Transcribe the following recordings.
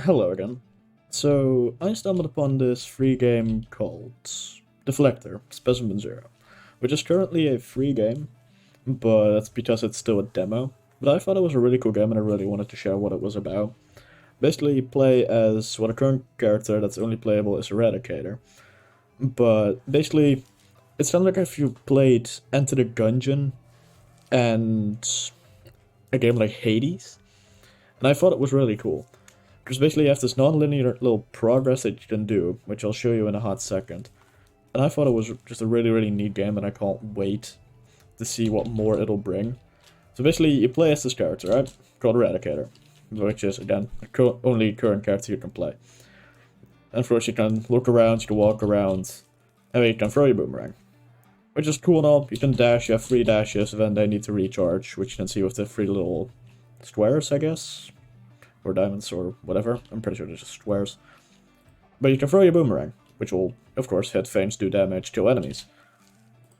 Hello again. So, I stumbled upon this free game called Deflector, Specimen Zero, which is currently a free game, but that's because it's still a demo. But I thought it was a really cool game and I really wanted to share what it was about. Basically, you play as what a current character that's only playable is Eradicator. But basically, it's kind of like if you played Enter the Gungeon and a game like Hades, and I thought it was really cool. Because basically you have this non-linear little progress that you can do, which I'll show you in a hot second. And I thought it was just a really, really neat game, and I can't wait to see what more it'll bring. So basically, you play as this character, right? Called Eradicator. Which is, again, the only current character you can play. And first you can look around, you can walk around, and then you can throw your boomerang. Which is cool and all. You can dash, you have 3 dashes, and then they need to recharge, which you can see with the 3 little squares, I guess? Or diamonds, or whatever. I'm pretty sure they're just squares. But you can throw your boomerang, which will, of course, hit things, do damage, kill enemies.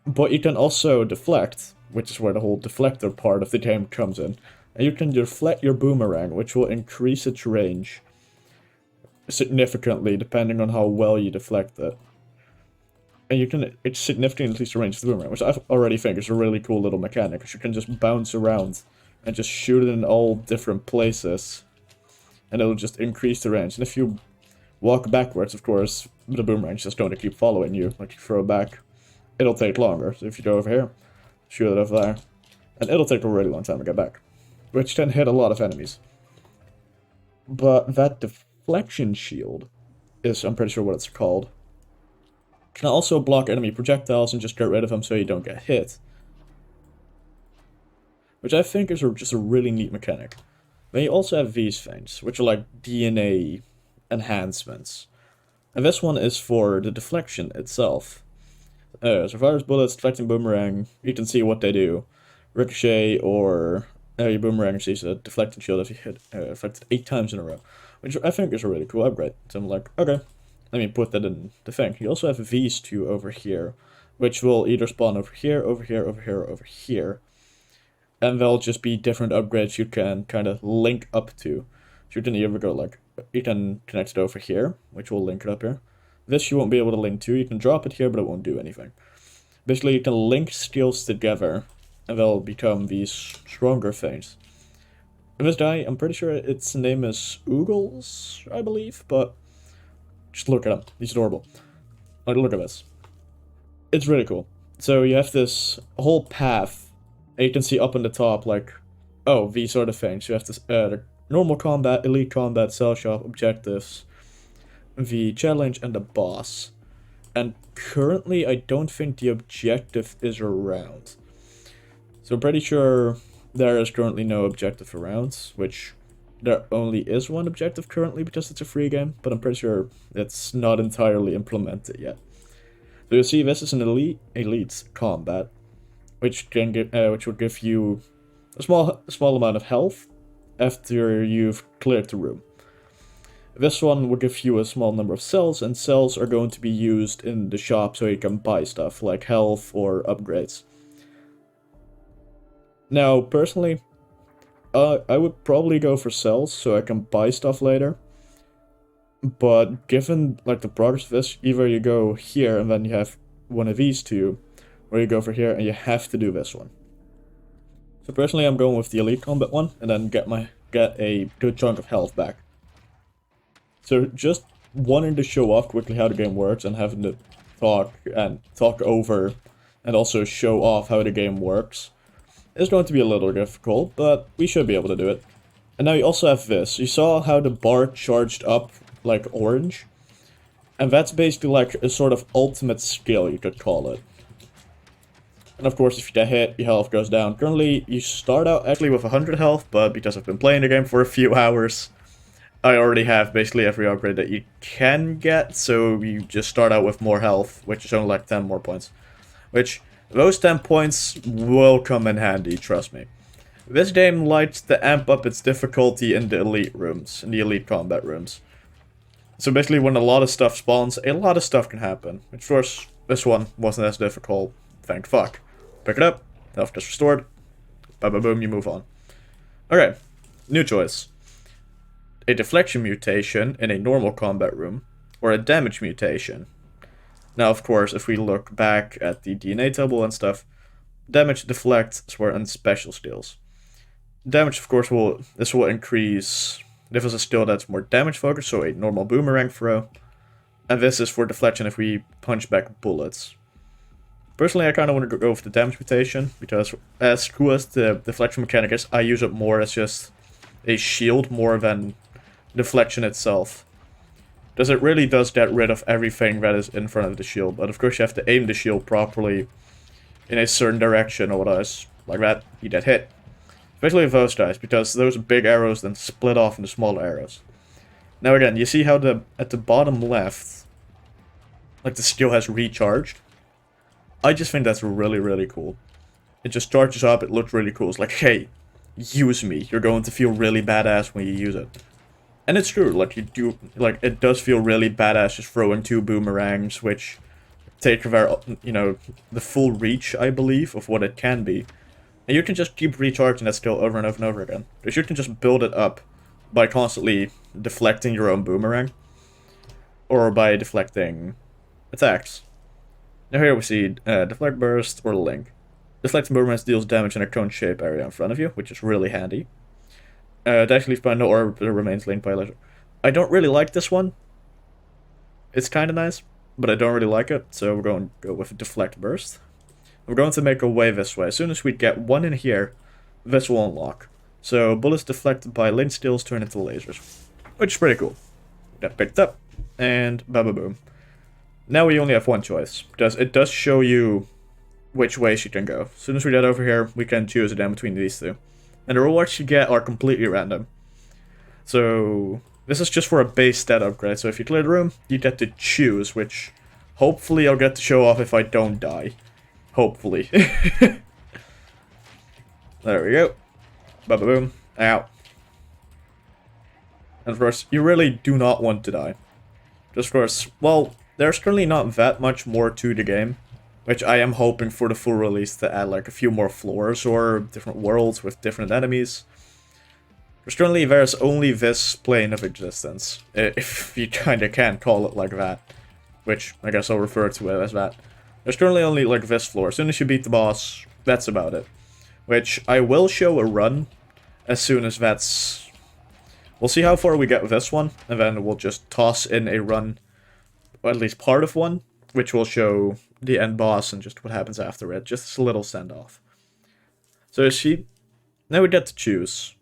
But you can also deflect, which is where the whole deflector part of the game comes in. And you can deflect your boomerang, which will increase its range significantly, depending on how well you deflect it. And you can significantly increase the range of the boomerang, which I already think is a really cool little mechanic, because you can just bounce around and just shoot it in all different places. And it'll just increase the range. And if you walk backwards, of course, the boomerang's just going to keep following you. Like, you throw it back, it'll take longer. So if you go over here, shoot it over there, and it'll take a really long time to get back. Which can hit a lot of enemies. But that deflection shield is, I'm pretty sure what it's called, can also block enemy projectiles and just get rid of them so you don't get hit. Which I think is just a really neat mechanic. Then you also have these things, which are like DNA enhancements. And this one is for the deflection itself. So virus bullets, deflecting boomerang, you can see what they do. Ricochet or your boomerang sees a deflecting shield if you hit deflected 8 times in a row. Which I think is a really cool upgrade. So I'm like, okay, let me put that in the thing. You also have these two over here, which will either spawn over here, over here, over here, or over here. And they'll just be different upgrades you can kind of link up to. So you can either go like, you can connect it over here, which will link it up here. This you won't be able to link to. You can drop it here, but it won't do anything. Basically, you can link skills together, and they'll become these stronger things. And this guy, I'm pretty sure its name is Oogles, I believe, but just look at him. He's adorable. Like, look at this. It's really cool. So you have this whole path. And you can see up on the top, like, oh, these sort of things. You have this, the normal combat, elite combat, cell shop, objectives, the challenge, and the boss. And currently, I don't think the objective is around. So I'm pretty sure there is currently no objective around, which there only is one objective currently because it's a free game, but I'm pretty sure it's not entirely implemented yet. So you see, this is an elite combat. Which can give, which will give you a small amount of health after you've cleared the room. This one will give you a small number of cells, and cells are going to be used in the shop so you can buy stuff like health or upgrades. Now, personally, I would probably go for cells so I can buy stuff later. But given like the progress of this, either you go here and then you have one of these two, or you go for here and you have to do this one. So personally, I'm going with the elite combat one, and then get a good chunk of health back. So just wanting to show off quickly how the game works and having to talk over and also show off how the game works is going to be a little difficult, but we should be able to do it. And now you also have this. You saw how the bar charged up like orange? And that's basically like a sort of ultimate skill, you could call it. And of course, if you get hit, your health goes down. Currently, you start out actually with 100 health, but because I've been playing the game for a few hours, I already have basically every upgrade that you can get, so you just start out with more health, which is only like 10 more points. Which, those 10 points will come in handy, trust me. This game likes to amp up its difficulty in the elite rooms, in the elite combat rooms. So basically, when a lot of stuff spawns, a lot of stuff can happen. Which, of course, this one wasn't as difficult, thank fuck. Pick it up, health gets restored, boom, you move on. Okay, new choice. a deflection mutation in a normal combat room, or a damage mutation. Now, of course, if we look back at the DNA table and stuff, damage deflect is where in special skills. Damage, of course, will increase. This is a skill that's more damage focused, so a normal boomerang throw. And this is for deflection if we punch back bullets. Personally, I kind of want to go with the damage mutation, because as cool as the deflection mechanic is, I use it more as just a shield more than deflection itself. Because it really does get rid of everything that is in front of the shield, but of course you have to aim the shield properly in a certain direction, otherwise, like that, you get hit. Especially with those guys, because those big arrows then split off into smaller arrows. Now again, you see how at the bottom left, like the skill has recharged? I just think that's really, really cool. It just charges up, it looks really cool. It's like, hey, use me. You're going to feel really badass when you use it. And it's true, like it does feel really badass just throwing 2 boomerangs, which take their, the full reach, I believe, of what it can be. And you can just keep recharging that skill over and over and over again. Because you can just build it up by constantly deflecting your own boomerang. Or by deflecting attacks. Now here we see Deflect Burst or Link. Deflecting boomerangs deals damage in a cone shape area in front of you, which is really handy. Dash leaves by no orb remains linked by leisure. I don't really like this one. It's kind of nice, but I don't really like it, so we're going to go with Deflect Burst. We're going to make our way this way. As soon as we get one in here, this will unlock. So bullets deflected by linked skills turn into lasers, which is pretty cool. Got picked up, and ba-ba-boom. Now we only have one choice, because it does show you which ways you can go. As soon as we get over here, we can choose it down between these two. And the rewards you get are completely random. So, this is just for a base stat upgrade. So if you clear the room, you get to choose, which hopefully I'll get to show off if I don't die. Hopefully. There we go. Ba-ba-boom. Ow. And of course, you really do not want to die. Just of course, well, there's currently not that much more to the game. Which I am hoping for the full release to add like a few more floors or different worlds with different enemies. Because currently there's only this plane of existence, if you kinda can call it like that. Which I guess I'll refer to it as that. There's currently only like this floor. As soon as you beat the boss, that's about it. Which I will show a run as soon as that's... We'll see how far we get with this one, and then we'll just toss in a run, or at least part of one, which will show the end boss and just what happens after it. Just a little send-off. So now we get to choose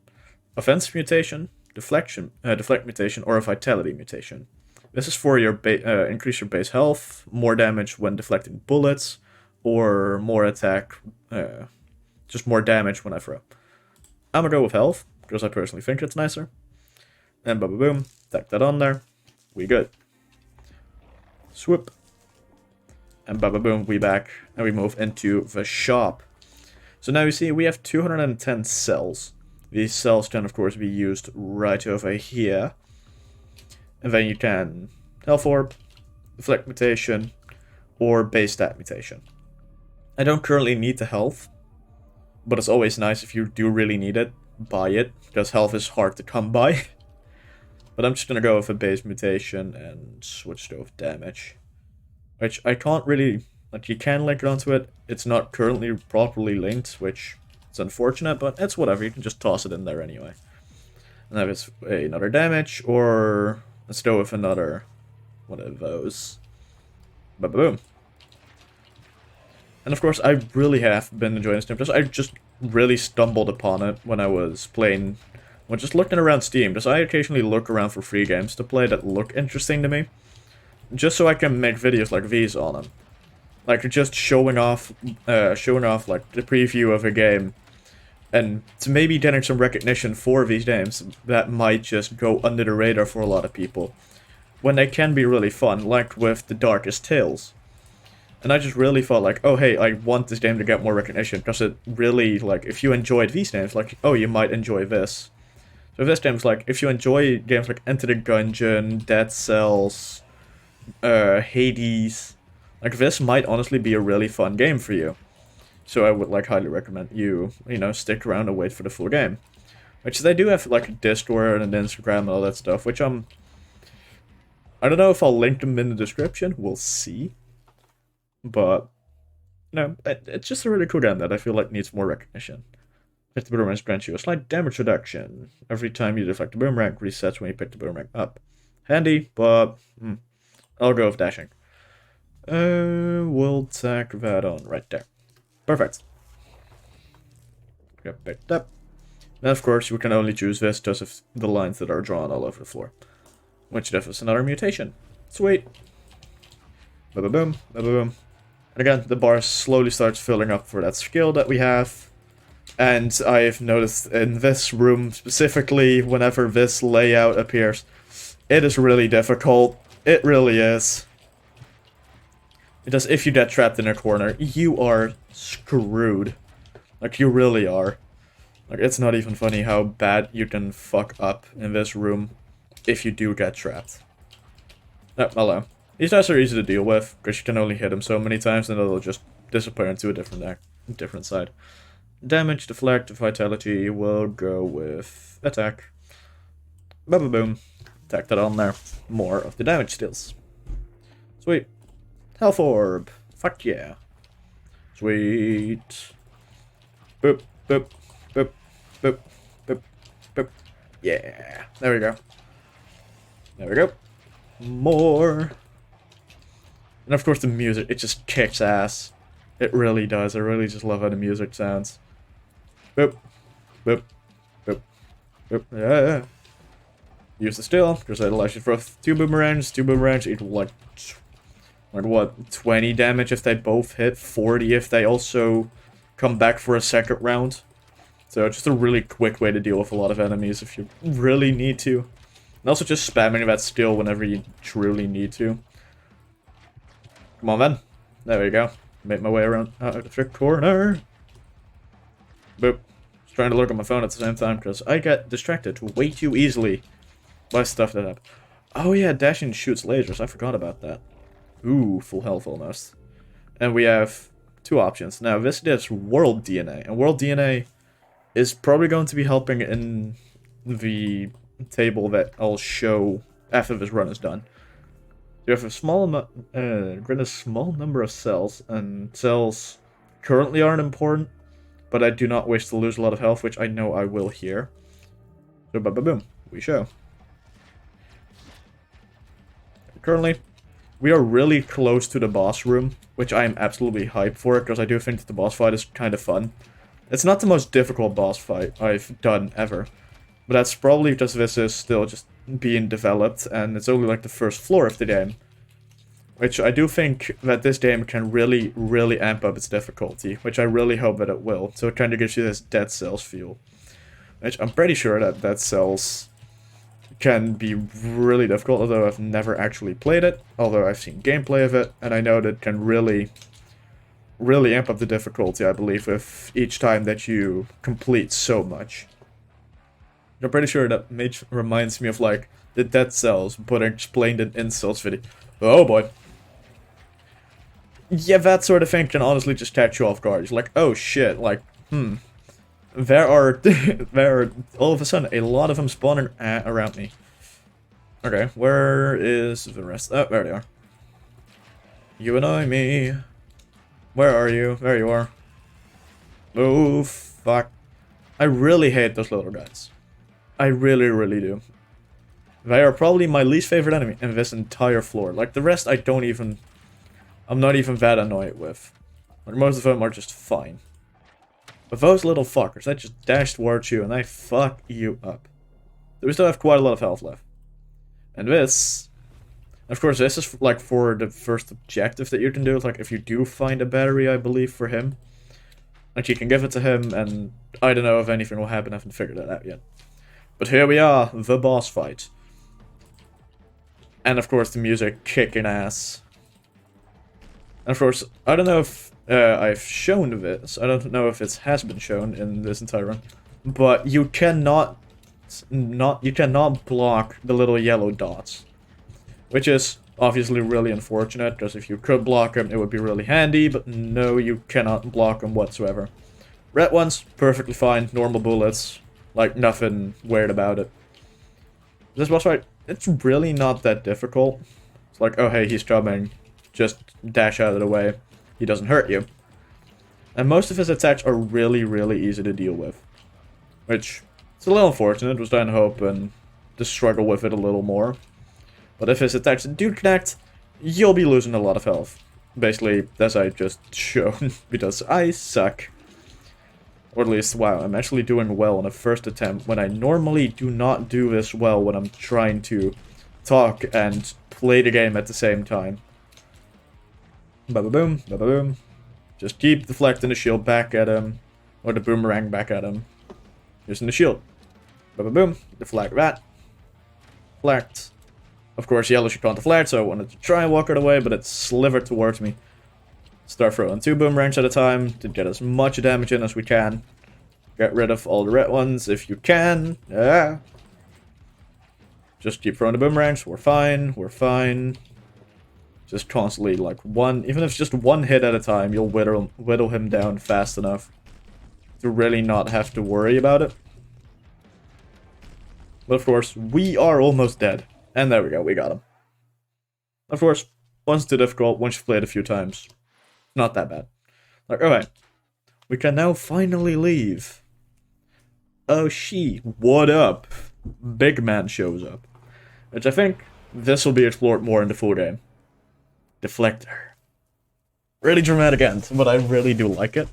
offensive mutation, deflect mutation, or a vitality mutation. This is for your increase your base health, more damage when deflecting bullets, or more attack, just more damage when I throw. I'm gonna go with health, because I personally think it's nicer. And ba-ba-boom, tack that on there. We good. Swoop. And ba-ba-boom, we back, and we move into the shop. So now you see we have 210 cells. These cells can of course be used right over here. And then you can health orb, deflect mutation, or base stat mutation. I don't currently need the health, but it's always nice if you do really need it, buy it, because health is hard to come by. But I'm just gonna go with a base mutation and switch to damage. Which I can't really, like, you can link it onto it. It's not currently properly linked, which is unfortunate, but it's whatever. You can just toss it in there anyway. And then it's another damage, or let's go with another one of those. Ba-boom. And of course, I really have been enjoying this game, because I just really stumbled upon it when I was playing, when just looking around Steam, because I occasionally look around for free games to play that look interesting to me. Just so I can make videos like these on them. Like, just showing off like, the preview of a game. And to maybe getting some recognition for these games that might just go under the radar for a lot of people. When they can be really fun, like with The Darkest Tales. And I just really felt like, oh hey, I want this game to get more recognition. Because it really, like, if you enjoyed these games, like, oh, you might enjoy this. So this game's like, if you enjoy games like Enter the Gungeon, Dead Cells... Hades, like this might honestly be a really fun game for you. So I would like highly recommend you, stick around and wait for the full game. Which they do have like a Discord and an Instagram and all that stuff, which I don't know if I'll link them in the description, we'll see. But, no, it's just a really cool game that I feel like needs more recognition. Pick the boomerang grants you a slight damage reduction. Every time you deflect the boomerang, resets when you pick the boomerang up. Handy, but I'll go with dashing. We'll tack that on right there. Perfect. Get picked up. And of course, you can only choose this just of the lines that are drawn all over the floor. Which is another mutation. Sweet. Boom, boom, boom, boom. And again, the bar slowly starts filling up for that skill that we have. And I've noticed in this room specifically, whenever this layout appears, it is really difficult. It really is. Because if you get trapped in a corner, you are screwed. Like, you really are. Like, it's not even funny how bad you can fuck up in this room if you do get trapped. Oh, hello. These guys are easy to deal with, because you can only hit them so many times and they'll just disappear into a different side. Damage, deflect, vitality, we'll go with attack. Boom, boom, boom. Tack that on there. More of the damage deals. Sweet. Health orb. Fuck yeah. Sweet. Boop, boop, boop, boop, boop, boop. Yeah. There we go. There we go. More. And of course the music, it just kicks ass. It really does. I really just love how the music sounds. Boop. Boop. Boop. Boop. Yeah. Use the steal, because it allows you to throw 2 boomerangs. 2 boomerangs equal like what, 20 damage if they both hit, 40 if they also come back for a second round. So just a really quick way to deal with a lot of enemies if you really need to. And also just spamming that skill whenever you truly need to. Come on then. There we go. Make my way around out of the corner. Boop. Just trying to look at my phone at the same time because I get distracted way too easily by stuff that happens. Oh yeah, dashing shoots lasers. I forgot about that. Ooh, full health almost. And we have 2 options. Now this gives world DNA. And world DNA is probably going to be helping in the table that I'll show after this run is done. You have a small grant a small number of cells, and cells currently aren't important, but I do not wish to lose a lot of health, which I know I will here. So boom, we show. Currently, we are really close to the boss room, which I am absolutely hyped for, because I do think that the boss fight is kind of fun. It's not the most difficult boss fight I've done ever, but that's probably because this is still just being developed, and it's only like the first floor of the game. Which I do think that this game can really, really amp up its difficulty, which I really hope that it will. So it kind of gives you this Dead Cells feel. Which I'm pretty sure that Dead Cells can be really difficult, although I've never actually played it, although I've seen gameplay of it, and I know that it can really, really amp up the difficulty, I believe, with each time that you complete so much. I'm pretty sure that reminds me of, like, the Dead Cells, but explained in Insults video. Oh boy. Yeah, that sort of thing can honestly just catch you off guard. It's like, oh shit, like, there are all of a sudden a lot of them spawning around me. Okay, where is the rest? Oh, there they are. You annoy me. Where are you? There you are. Oh, fuck. I really hate those little guys. I really, really do. They are probably my least favorite enemy in this entire floor. Like, the rest I'm not even that annoyed with. Like, most of them are just fine. But those little fuckers, they just dash towards you and they fuck you up. We still have quite a lot of health left. And this... Of course, this is, like, for the first objective that you can do. Like, if you do find a battery, I believe, for him. Like, you can give it to him, and I don't know if anything will happen. I haven't figured that out yet. But here we are, the boss fight. And, of course, the music kicking ass. And, of course, I don't know if I've shown this. I don't know if it has been shown in this entire run. But you cannot block the little yellow dots. Which is obviously really unfortunate, because if you could block them, it would be really handy, but no, you cannot block them whatsoever. Red ones, perfectly fine, normal bullets, Like, nothing weird about it. This boss fight, it's really not that difficult. It's like, oh hey, he's coming. Just dash out of the way. He doesn't hurt you. And most of his attacks are really, really easy to deal with. Which, it's a little unfortunate. Was trying to hope and to struggle with it a little more. But if his attacks do connect, you'll be losing a lot of health. Basically, as I just shown, because I suck. Or at least, wow, I'm actually doing well on a first attempt when I normally do not do this well when I'm trying to talk and play the game at the same time. Ba-ba-boom, ba-ba-boom. Just keep deflecting the shield back at him, or the boomerang back at him. Using the shield. Ba-ba-boom, deflect that. Deflect. Of course, yellow should can't deflect, so I wanted to try and walk it away, but it slivered towards me. Start throwing 2 boomerangs at a time to get as much damage in as we can. Get rid of all the red ones if you can. Yeah. Just keep throwing the boomerangs. We're fine. We're fine. Just constantly, like, even if it's just 1 hit at a time, you'll whittle him down fast enough to really not have to worry about it. But of course, we are almost dead. And there we go, we got him. Of course, once too difficult, once you've played a few times. Not that bad. Like, alright. We can now finally leave. Oh, what up? Big man shows up. Which I think this will be explored more in the full game. Deflector. Really dramatic end, but I really do like it.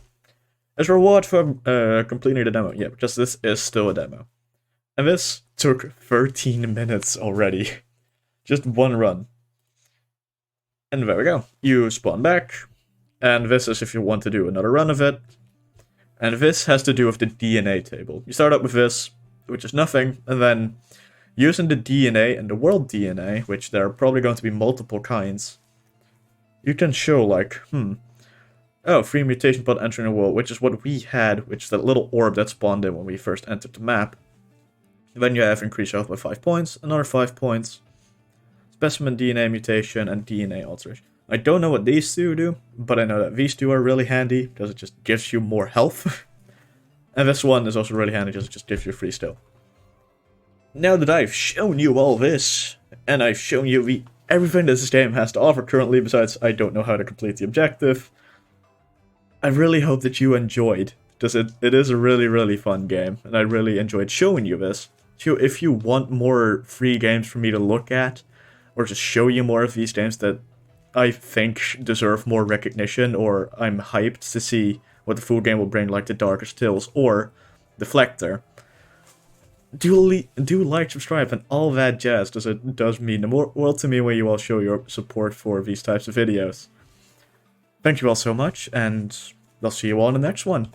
As a reward for completing the demo. Yeah, because this is still a demo. And this took 13 minutes already. Just 1 run. And there we go. You spawn back. And this is if you want to do another run of it. And this has to do with the DNA table. You start up with this, which is nothing, and then using the DNA and the world DNA, which there are probably going to be multiple kinds, you can show like, oh, 3 mutation pod entering the world, which is what we had, which is that little orb that spawned in when we first entered the map. Then you have increased health by 5 points, another 5 points, specimen DNA mutation, and DNA alteration. I don't know what these two do, but I know that these two are really handy, because it just gives you more health. And this one is also really handy, because it just gives you free still. Now that I've shown you all this, and I've shown you everything that this game has to offer currently, besides I don't know how to complete the objective, I really hope that you enjoyed, because it is a really, really fun game, and I really enjoyed showing you this. So if you want more free games for me to look at, or just show you more of these games that I think deserve more recognition, or I'm hyped to see what the full game will bring, like the Darkest Tales or Deflector, do like, subscribe, and all that jazz, because it does mean the world to me when you all show your support for these types of videos. Thank you all so much, and I'll see you all in the next one.